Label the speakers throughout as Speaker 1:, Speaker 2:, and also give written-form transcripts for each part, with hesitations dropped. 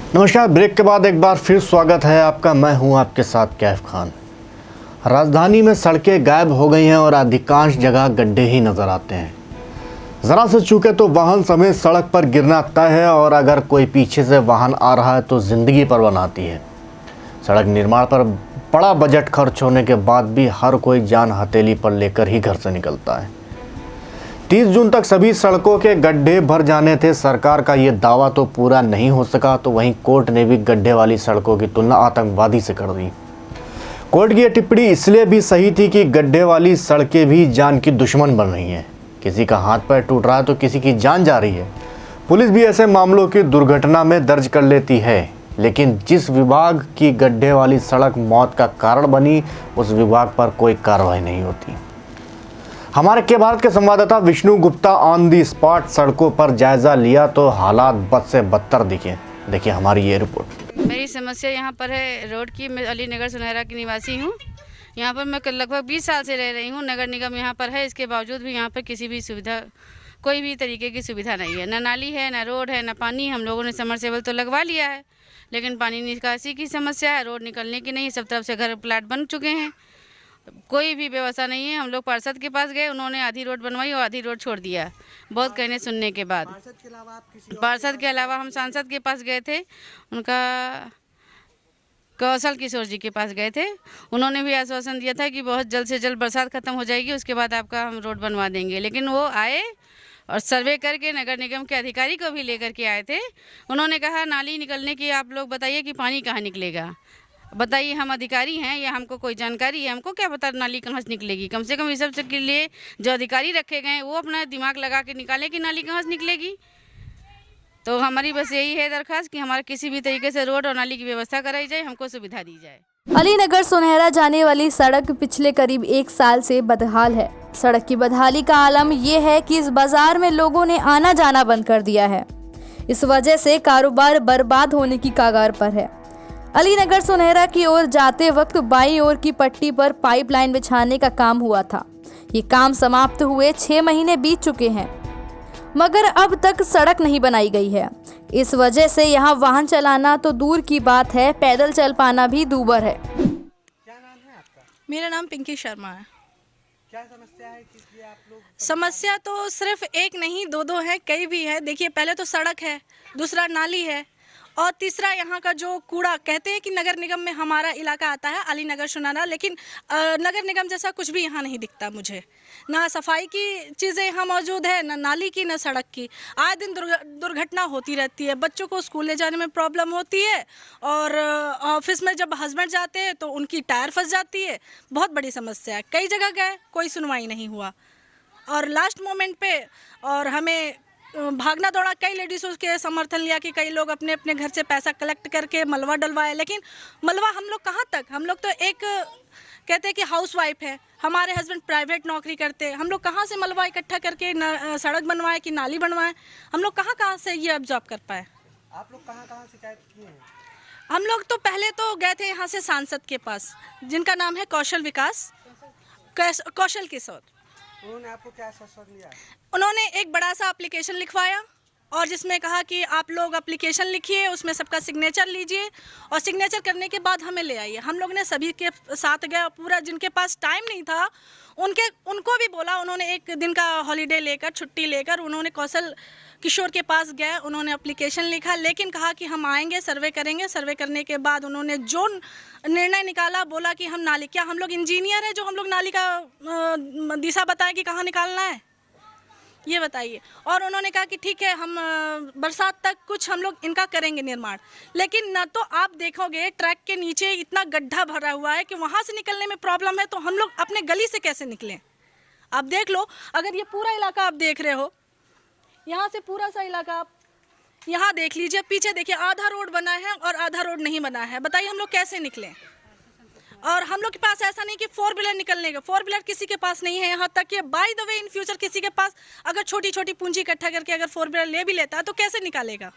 Speaker 1: नमस्कार। ब्रेक के बाद एक बार फिर स्वागत है आपका। मैं हूं आपके साथ कैफ खान। राजधानी में सड़कें गायब हो गई हैं और अधिकांश जगह गड्ढे ही नजर आते हैं। ज़रा से चूके तो वाहन समेत सड़क पर गिरना तय है और अगर कोई पीछे से वाहन आ रहा है तो ज़िंदगी पर बनाती है। सड़क निर्माण पर बड़ा बजट खर्च होने के बाद भी हर कोई जान हथेली पर लेकर ही घर से निकलता है। 30 जून तक सभी सड़कों के गड्ढे भर जाने थे। सरकार का ये दावा तो पूरा नहीं हो सका, तो वहीं कोर्ट ने भी गड्ढे वाली सड़कों की तुलना आतंकवादी से कर दी। कोर्ट की यह टिप्पणी इसलिए भी सही थी कि गड्ढे वाली सड़कें भी जान की दुश्मन बन रही हैं। किसी का हाथ पैर टूट रहा है तो किसी की जान जा रही है। पुलिस भी ऐसे मामलों की दुर्घटना में दर्ज कर लेती है, लेकिन जिस विभाग की गड्ढे वाली सड़क मौत का कारण बनी उस विभाग पर कोई कार्रवाई नहीं होती। हमारे के भारत के संवाददाता Vishnu Gupta on the spot सड़कों पर जायजा लिया तो हालात बद से बदतर दिखे। देखिए हमारी ये रिपोर्ट।
Speaker 2: मेरी समस्या यहाँ पर है रोड की। मैं अलीनगर सुनहरा की निवासी हूँ। यहाँ पर मैं लगभग 20 साल से रह रही हूँ। नगर निगम यहाँ पर है, इसके बावजूद भी यहाँ पर किसी भी सुविधा, कोई भी तरीके की सुविधा नहीं है। न नाली है, न रोड है, न पानी। हम लोगों ने समरसेबल तो लगवा लिया है, लेकिन पानी निकासी की समस्या है, रोड निकलने की नहीं। सब तरफ से घर प्लाट बन चुके हैं, कोई भी व्यवस्था नहीं है। हम लोग पार्षद के पास गए, उन्होंने आधी रोड बनवाई और आधी रोड छोड़ दिया, बहुत कहने सुनने के बाद। पार्षद के अलावा हम सांसद के पास गए थे, उनका कौशल किशोर जी के पास गए थे। उन्होंने भी आश्वासन दिया था कि बहुत जल्द से जल्द बरसात खत्म हो जाएगी, उसके बाद आपका हम रोड बनवा देंगे। लेकिन वो आए और सर्वे करके नगर निगम के अधिकारी को भी लेकर के आए थे। उन्होंने कहा नाली निकलने की आप लोग बताइए कि पानी कहाँ निकलेगा। बताइए, हम अधिकारी हैं या हमको कोई जानकारी है? हमको क्या पता नाली कहाँ से निकलेगी? कम से कम इस सब के लिए जो अधिकारी रखे गए हैं वो अपना दिमाग लगा के निकालें कि नाली कहाँ से निकलेगी। तो हमारी बस यही है दरख्वास्त कि हमारे किसी भी तरीके से रोड और नाली की व्यवस्था कराई जाए, हमको सुविधा दी जाए।
Speaker 3: अलीनगर सुनहरा जाने वाली सड़क पिछले करीब 1 साल से बदहाल है। सड़क की बदहाली का आलम यह है कि इस बाजार में लोगों ने आना जाना बंद कर दिया है। इस वजह से कारोबार बर्बाद होने की कगार पर है। अलीनगर सुनहरा की ओर जाते वक्त बाईं ओर की पट्टी पर पाइपलाइन बिछाने का काम हुआ था। ये काम समाप्त हुए 6 महीने बीत चुके हैं, मगर अब तक सड़क नहीं बनाई गई है। इस वजह से यहाँ वाहन चलाना तो दूर की बात है, पैदल चल पाना भी दूभर है।
Speaker 4: क्या नाम है आपका?
Speaker 5: मेरा नाम पिंकी शर्मा है।
Speaker 4: क्या समस्या है कि आप लोग?
Speaker 5: समस्या तो सिर्फ एक नहीं, दो है, कई भी है। देखिए, पहले तो सड़क है, दूसरा नाली है, और तीसरा यहाँ का जो कूड़ा, कहते हैं कि नगर निगम में हमारा इलाका आता है अलीनगर सुनहरा, लेकिन नगर निगम जैसा कुछ भी यहाँ नहीं दिखता मुझे। ना सफाई की चीज़ें यहाँ मौजूद है, ना नाली की, ना सड़क की। आए दिन दुर्घटना होती रहती है। बच्चों को स्कूल ले जाने में प्रॉब्लम होती है, और ऑफिस में जब हस्बैंड जाते हैं तो उनकी टायर फंस जाती है। बहुत बड़ी समस्या है। कई जगह गए, कोई सुनवाई नहीं हुआ, और लास्ट मोमेंट पे और हमें भागना दौड़ा। कई लेडीज़ों के समर्थन लिया कि कई लोग अपने अपने घर से पैसा कलेक्ट करके मलबा डलवाए, लेकिन मलबा हम लोग कहाँ तक? हम लोग तो एक कहते हैं कि हाउस वाइफ है, हमारे हस्बैंड प्राइवेट नौकरी करते हैं। हम लोग कहाँ से मलबा इकट्ठा करके सड़क बनवाएं कि नाली बनवाएं? हम लोग कहाँ से ये ऑब्जॉर्व कर पाए?
Speaker 4: आप लोग कहाँ शिकायत किए हैं?
Speaker 5: हम लोग तो पहले तो गए थे यहाँ से सांसद के पास, जिनका नाम है कौशल किशोर।
Speaker 4: उन्होंने आपको क्या आश्वासन दिया?
Speaker 5: उन्होंने एक बड़ा सा एप्लीकेशन लिखवाया, और जिसमें कहा कि आप लोग एप्लीकेशन लिखिए, उसमें सबका सिग्नेचर लीजिए, और सिग्नेचर करने के बाद हमें ले आइए। हम लोग ने सभी के साथ गए, पूरा जिनके पास टाइम नहीं था उनको भी बोला। उन्होंने एक दिन का हॉलीडे लेकर, छुट्टी लेकर, उन्होंने कौशल किशोर के पास गए, उन्होंने एप्लीकेशन लिखा, लेकिन कहा कि हम आएंगे, सर्वे करेंगे। सर्वे करने के बाद उन्होंने जो निर्णय निकाला, बोला कि हम नाली, क्या हम लोग इंजीनियर हैं जो हम लोग नाली का दिशा बताएं कि कहाँ निकालना है? ये बताइए। और उन्होंने कहा कि ठीक है, हम बरसात तक कुछ हम लोग इनका करेंगे निर्माण। लेकिन ना तो आप देखोगे ट्रैक के नीचे इतना गड्ढा भरा हुआ है कि वहाँ से निकलने में प्रॉब्लम है, तो हम लोग अपने गली से कैसे निकलें? आप देख लो, अगर ये पूरा इलाका आप देख रहे हो, यहाँ से पूरा सा इलाका आप यहाँ देख लीजिए, पीछे देखिए, आधा रोड बना है और आधा रोड नहीं बना है। बताइए हम लोग कैसे निकलें? और हम लोग के पास ऐसा नहीं कि 4 व्हीलर निकलने का, 4 व्हीलर किसी के पास नहीं है। यहाँ तक कि by the way in future किसी के पास अगर छोटी छोटी पूंजी इकट्ठा करके अगर 4 व्हीलर ले भी लेता है तो कैसे निकालेगा?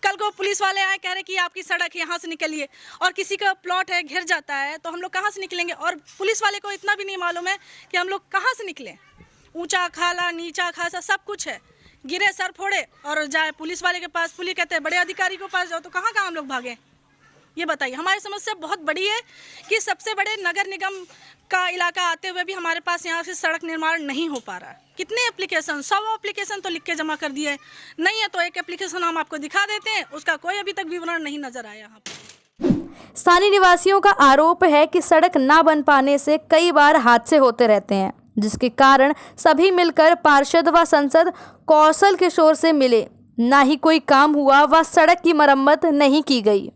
Speaker 5: कल को पुलिस वाले आए, कह रहे कि आपकी सड़क यहाँ से निकलिए, और किसी का प्लॉट है घिर जाता है, तो हम लोग कहाँ से निकलेंगे? और पुलिस वाले को इतना भी नहीं मालूम है कि हम लोग कहाँ से निकलें। ऊंचा खाला नीचा खासा सब कुछ है, गिरे सर फोड़े और जाए पुलिस वाले के पास, पुलिस कहते हैं बड़े अधिकारी के पास जाओ, तो कहाँ हम लोग भागें? ये बताइए। हमारी समस्या बहुत बड़ी है कि सबसे बड़े नगर निगम का इलाका आते हुए भी हमारे पास यहाँ से सड़क निर्माण नहीं हो पा रहा है। कितने एप्लीकेशन, 100 एप्लीकेशन तो लिख के जमा कर दिए, नहीं है तो एक एप्लीकेशन हम आपको दिखा देते हैं, उसका कोई अभी तक विवरण नहीं नजर आया यहाँ पर।
Speaker 3: स्थानीय निवासियों का आरोप है कि सड़क ना बन पाने से कई बार हादसे होते रहते हैं, जिसके कारण सभी मिलकर पार्षद व सांसद कौशल किशोर से मिले, ना ही कोई काम हुआ व सड़क की मरम्मत नहीं की गई।